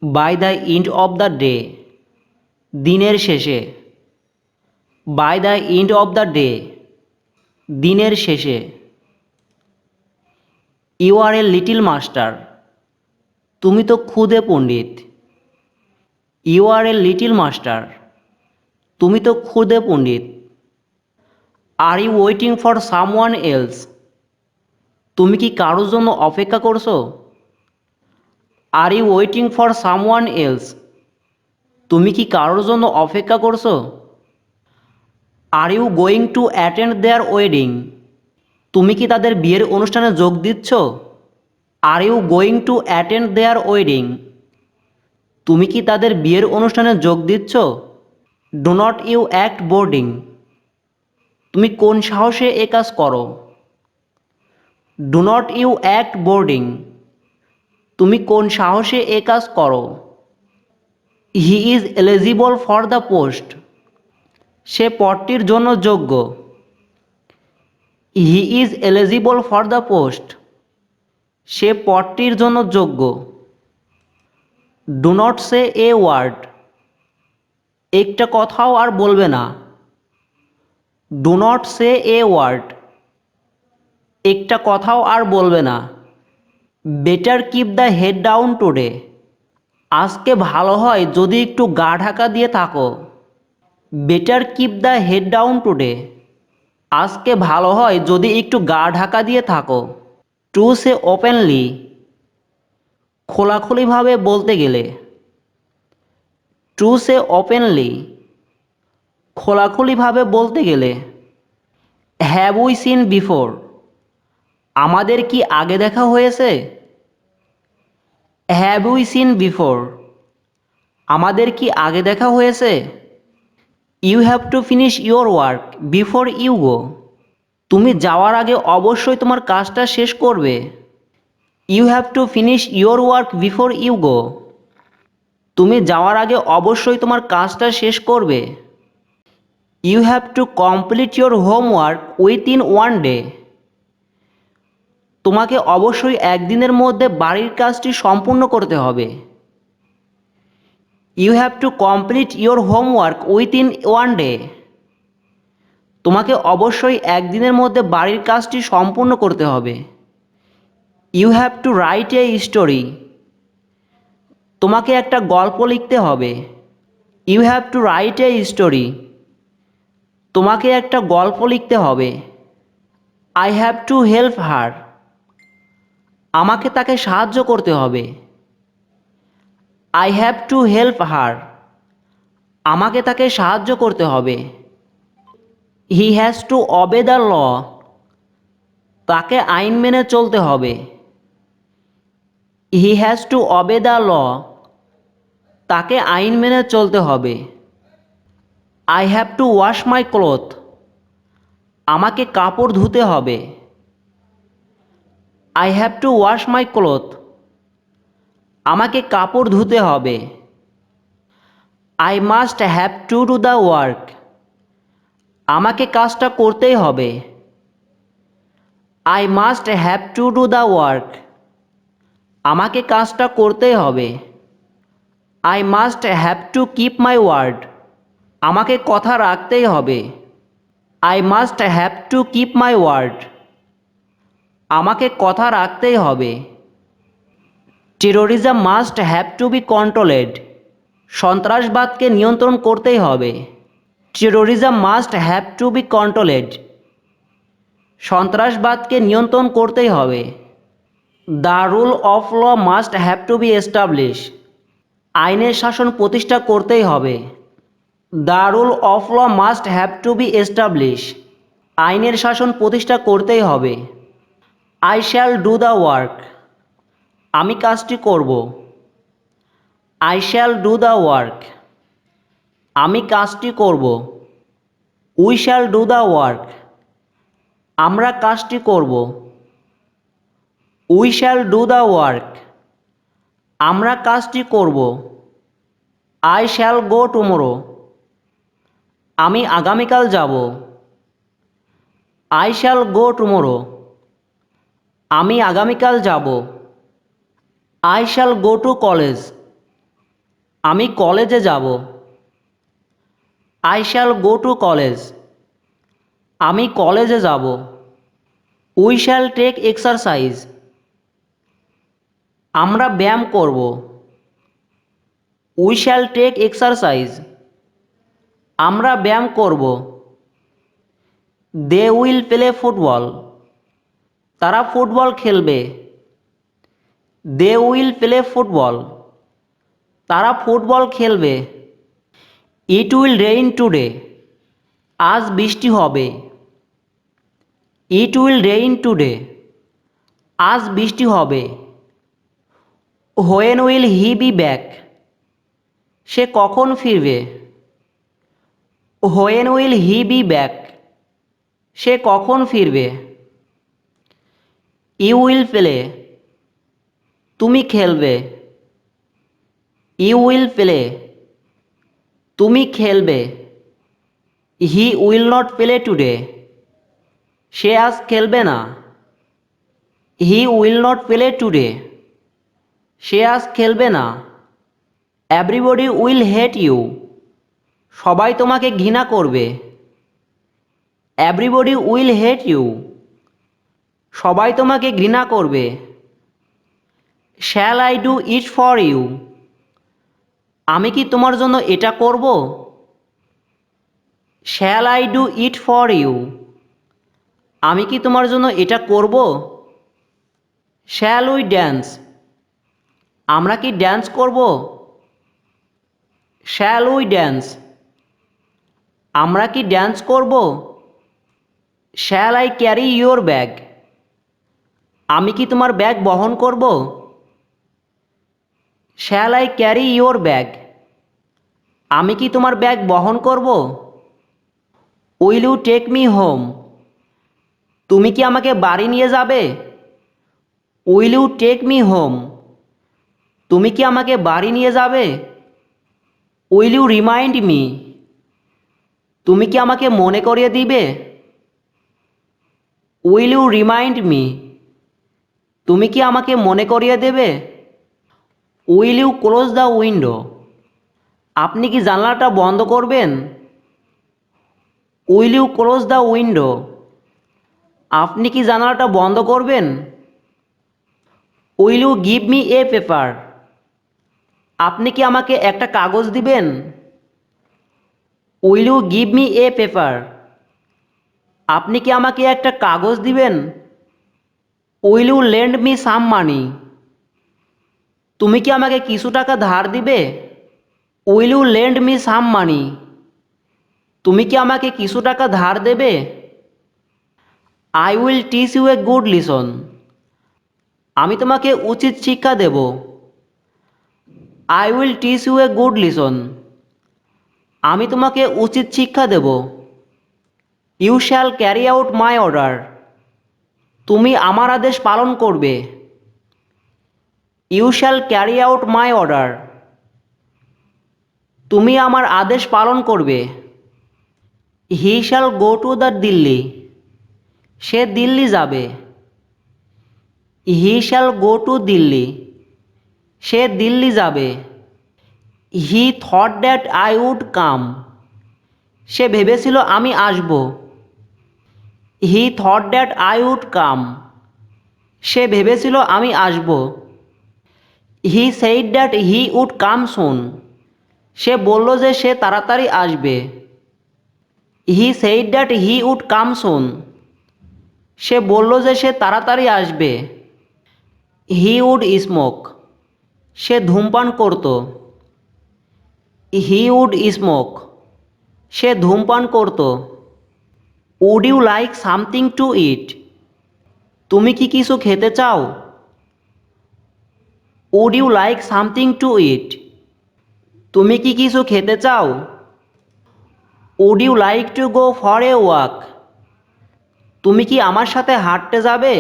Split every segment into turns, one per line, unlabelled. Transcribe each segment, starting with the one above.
By the end of the day, দিনের শেষে। By the end of the day, দিনের শেষে। You are a little master, তুমি তো ক্ষুদে পণ্ডিত। You are a little master, তুমি তো ক্ষুদে পণ্ডিত। Are you waiting for someone else, তুমি কি কারোর জন্য অপেক্ষা করছো? Are you waiting for someone else, তুমি কি কারোর জন্য অপেক্ষা করছো? Are you going to attend their wedding, তুমি কি তাদের বিয়ের অনুষ্ঠানে যোগ দিচ্ছ? Are you going to attend their wedding, তুমি কি তাদের বিয়ের অনুষ্ঠানে যোগ দিচ্ছ? Do not you act boarding, তুমি কোন সাহসে এ কাজ করো? Do not you act boarding, তুমি কোন সাহসে এ কাজ করো? He is eligible for the post, সে পদটির জন্য যোগ্য। He is eligible for the post, সে পদটির জন্য যোগ্য। Do not say a word, একটা কথাও আর বলবে না। Do not say a word, একটা কথাও আর বলবে না। Better keep the head down today, আজকে ভালো হয় যদি একটু গা ঢাকা দিয়ে থাকো। Better keep the head down today, আজকে ভালো হয় যদি একটু গা ঢাকা দিয়ে থাকো। টু সে ওপেনলি, খোলাখুলিভাবে বলতে গেলে। টু সে ওপেনলি, খোলাখুলিভাবে বলতে গেলে। হ্যাভ উই সিন বিফোর, আমাদের কি আগে দেখা হয়েছে? হ্যাভ উই সিন বিফোর, আমাদের কি আগে দেখা হয়েছে? You have to finish your work before you go, তুমি যাওয়ার আগে অবশ্যই তোমার কাজটা শেষ করবে। You have to finish your work before you go, তুমি যাওয়ার আগে অবশ্যই তোমার কাজটা শেষ করবে। You have to complete your homework within one day, তোমাকে অবশ্যই একদিনের মধ্যে বাড়ির কাজটি সম্পূর্ণ করতে হবে। You have to complete your homework within one day, তোমাকে অবশ্যই একদিনের মধ্যে বাড়ির কাজটি সম্পূর্ণ করতে হবে। You have to write a story, তোমাকে একটা গল্প লিখতে হবে। You have to write a story, তোমাকে একটা গল্প লিখতে হবে। I have to help her, আমাকে তাকে সাহায্য করতে হবে। I have to help her, আমাকে তাকে সাহায্য করতে হবে। He has to obey the law, তাকে আইন মেনে চলতে হবে। He has to obey the law, তাকে আইন মেনে চলতে হবে। I have to wash my cloth, আমাকে কাপড় ধুতে হবে। I have to wash my cloth, আমাকে কাপড় ধুতে হবে। I must have to do the work, আমাকে কাজটা করতেই হবে। I must have to do the work, আমাকে কাজটা করতেই হবে। I must have to keep my word, আমাকে কথা রাখতেই হবে। I must have to keep my word, আমাকে কথা রাখতেই হবে। Terrorism must have to be controlled, সন্ত্রাসবাদকে নিয়ন্ত্রণ করতেই হবে। Terrorism must have to be controlled, সন্ত্রাসবাদকে নিয়ন্ত্রণ করতেই হবে। The rule of law must have to be establish, আইনের শাসন প্রতিষ্ঠা করতেই হবে। The rule of law must have to be establish, আইনের শাসন প্রতিষ্ঠা করতেই হবে। I shall do the work, আমি কাজটি করব। I shall do the work, আমি কাজটি করব। We shall do the work, আমরা কাজটি করব। We shall do the work, আমরা কাজটি করব। আই শ্যাল গো টুমোরো, আমি আগামীকাল যাব। আই শ্যাল গো টুমোরো, আমি আগামীকাল যাব। I shall go to college, আমি কলেজে যাব। I shall go to college. আমি কলেজে যাব। We shall take exercise. আমরা ব্যায়াম করব। We shall take exercise. আমরা ব্যায়াম করব। They will play football. তারা ফুটবল খেলবে। They will play football. তারা ফুটবল খেলবে। It will rain today. আজ বৃষ্টি হবে। It will rain today. আজ বৃষ্টি হবে। When will he be back. সে কখন ফিরবে। When will he be back. সে কখন ফিরবে। You will play. তুমি খেলবে। You will play. তুমি খেলবে। He will not play today. সে আজ খেলবে না। He will not play today. সে আজ খেলবে না। Everybody will hate you. সবাই তোমাকে ঘৃণা করবে। Everybody will hate you. সবাই তোমাকে ঘৃণা করবে। Shall I do it for you. আমি কি তোমার জন্য এটা করব। Shall I do it for you. আমি কি তোমার জন্য এটা করব। Shall we dance. আমরা কি ড্যান্স করব। Shall we dance. আমরা কি ড্যান্স করব। Shall I carry your bag. আমি কি তোমার ব্যাগ বহন করব। Shall I carry your bag. আমি কি তোমার ব্যাগ বহন করব। Will you take me home. তুমি কি আমাকে বাড়ি নিয়ে যাবে। Will you take me home. তুমি কি আমাকে বাড়ি নিয়ে যাবে। Will you remind me. তুমি কি আমাকে মনে করিয়ে দিবে। Will you remind me. তুমি কি আমাকে মনে করিয়ে দেবে। Will you close the window. আপনি কি জানলাটা বন্ধ করবেন। Will you close the window. আপনি কি জানালাটা বন্ধ করবেন। Will you give me a paper. আপনি কি আমাকে একটা কাগজ দিবেন। Will you give me a paper. আপনি কি আমাকে একটা কাগজ দিবেন। Will you lend me some money. তুমি কি আমাকে কিছু টাকা ধার দিবে। Will you lend me some money. তুমি কি আমাকে কিছু টাকা ধার দেবে। I will teach you a good lesson. আমি তোমাকে উচিত শিক্ষা দেব। I will teach you a good lesson. আমি তোমাকে উচিত শিক্ষা দেব। You shall carry out my order. তুমি আমার আদেশ পালন করবে। You shall carry out my order. তুমি আমার আদেশ পালন করবে। He shall go to the Delhi. সে দিল্লি যাবে। হি শ্যাল গো টু দিল্লি। সে দিল্লি যাবে। He thought that I would come. সে ভেবেছিল আমি আসব। He thought that I would come. সে ভেবেছিল আমি আসব। He said that he would come soon. সে বলল যে সে তাড়াতাড়ি আসবে। He said that he would come soon. সে বলল যে সে তাড়াতাড়ি আসবে। He would smoke. সে ধূমপান করত। He would smoke. সে ধূমপান করত। Would you like something to eat. তুমি কি কিছু খেতে চাও। Would you like something to eat. তুমি কি কিছু খেতে চাও। Would you like to go for a walk. তুমি কি আমার সাথে হাঁটতে যাবে।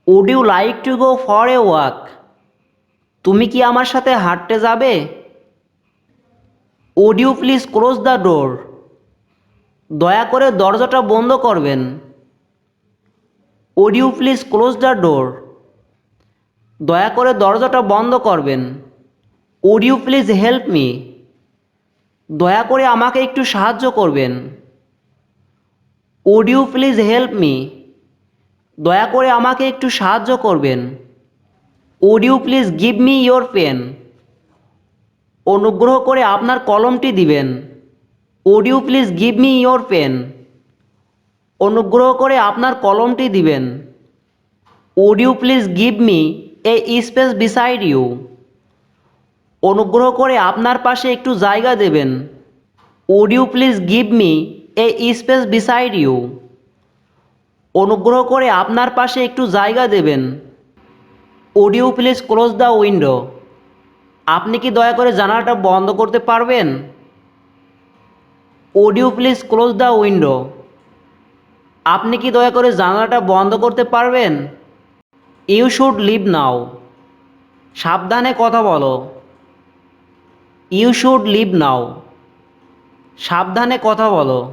Would you like to go for a walk. তুমি কি আমার সাথে হাঁটতে যাবে। Would you please close the door. দয়া করে দরজাটা বন্ধ করবেন। Would you please close the door. দয়া করে দরজাটা বন্ধ করবেন। Would you please help me? দয়া করে আমাকে একটু সাহায্য করবেন। Would you please help me? দয়া করে আমাকে একটু সাহায্য করবেন। Would you please give me your pen? অনুগ্রহ করে আপনার কলমটি দিবেন। Would you please give me your pen? অনুগ্রহ করে আপনার কলমটি দিবেন। Would you please give me a space beside you? অনুগ্রহ করে আপনার পাশে একটু জায়গা দেবেন। Would you please give me a space beside you? অনুগ্রহ করে আপনার পাশে একটু জায়গা দেবেন। Would you please close the window? আপনি কি দয়া করে জানালাটা বন্ধ করতে পারবেন? Would you please close the window? আপনি কি দয়া করে জানালাটা বন্ধ করতে পারবেন? You should leave now? সাবধানে কথা বলো। You should leave now? সাবধানে কথা বলো।